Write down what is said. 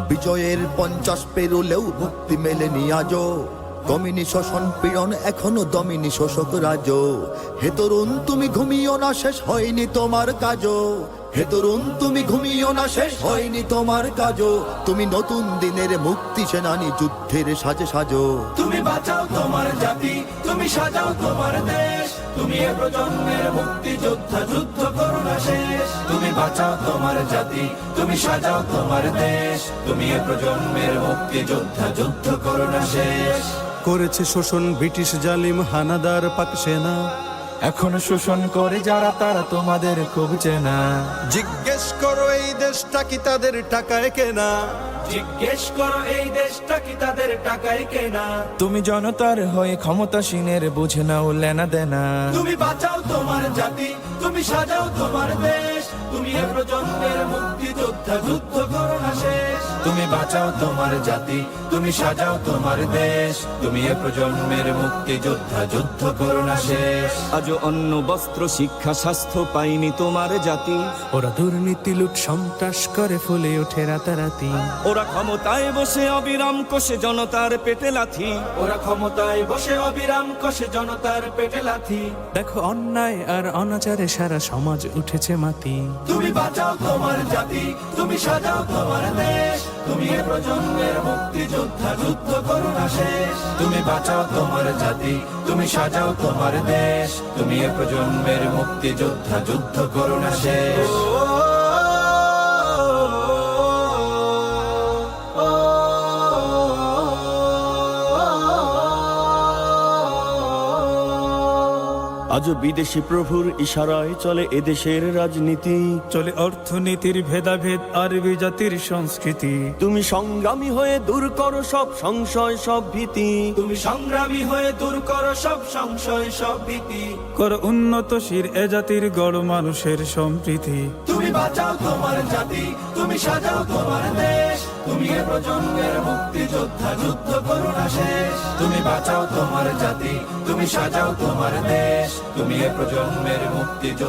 বিজয়ের 50 পেরোলেও মুক্তি মেলেনি আজও, দমিনী শোষণ পীড়ন এখনো দমিনী শোষক রাজ। হে তরুণ তুমি ঘুমিও না, শেষ হয়নি তোমার কাজও। হে তরুণ তুমি ঘুমিও না, শেষ হয়নি তোমার কাজও। তুমি নতুন দিনের মুক্তি সেনানী, যুদ্ধের সাজে সাজো। তুমি বাঁচাও তোমার জাতি, তুমি সাজাও তোমার দেশ। তুমি এ প্রজন্মের মুক্তি যোদ্ধা, যুদ্ধ করো না শেষ। তুমি বাঁচাও তোমার জাতি, তুমি সাজাও তোমার দেশ। তুমি এ প্রজন্মের মুক্তি যোদ্ধা, যুদ্ধ করো না শেষ। করেছে শোষণ ব্রিটিশ জালিম হানাদার পাক সেনা, এখনো শোষণ করে যারা, তারা তোমাদের খুব চেনা। জিজ্ঞেস করো এই দেশটা কি তাদের টাকায় কেনা। জিজ্ঞেস করো এই দেশটা কি তাদের টাকায় কেনা। তুমি জনতার হয়ে ক্ষমতাসীনের বুঝে নাও লেনা দেনা। তুমি বাঁচাও তোমার জাতি, তুমি সাজাও তোমার দেশ। তুমি এ প্রজন্মের মুক্তি যোদ্ধা, যুদ্ধ করো না শেষ। তুমি বাঁচাও তোমার জাতি, তুমি সাজাও তোমার দেশ। তুমি এ প্রজন্মের মুক্তি যোদ্ধা, যুদ্ধ করো না শেষ। আজও অন্ন বস্ত্র শিক্ষা স্বাস্থ্য পাইনি তোমার জাতি। ওরা দুর্নীতি লুট সন্ত্রাস করে ফুলে ওঠে রাতারাতি। ওরা ক্ষমতায় বসে অবিরাম কষে জনতার পেটে লাথি। ওরা ক্ষমতায় বসে অবিরাম কষে জনতার পেটে লাথি। দেখো অন্যায় আর অনাচারে সারা সমাজ উঠেছে মাতি। তুমি বাঁচাও তোমার জাতি, তুমি সাজাও তোমার দেশ। তুমি এ প্রজন্মের মুক্তি যোদ্ধা, যুদ্ধ করো না শেষ। তুমি বাঁচাও তোমার জাতি, তুমি সাজাও তোমার দেশ। তুমি এ প্রজন্মের মুক্তি যোদ্ধা, যুদ্ধ করো না শেষ। আজও বিদেশি প্রভুর ইশারায় চলে এদেশের রাজনীতি। চলে অর্থনীতির ভেদাভেদ আরবি জাতির সংস্কৃতি। তুমি সংগ্রামী হয়ে দূর করো সব সংশয় সব ভীতি। তুমি সংগ্রামী হয়ে দূর করো সব সংশয় সব ভীতি। কর উন্নতশীল এ জাতির গড় মানুষের সম্প্রীতি। তুমি বাঁচাও তোমার জাতি, তুমি সাজাও তোমার দেশ। তুমি এ প্রজন্মের মুক্তি যোদ্ধা, যুদ্ধ করো না শেষ। তুমি বাঁচাও তোমার জাতি, তুমি সাজাও তোমার দেশ। তুমি এ প্রজন্মের মুক্তি যোদ্ধা।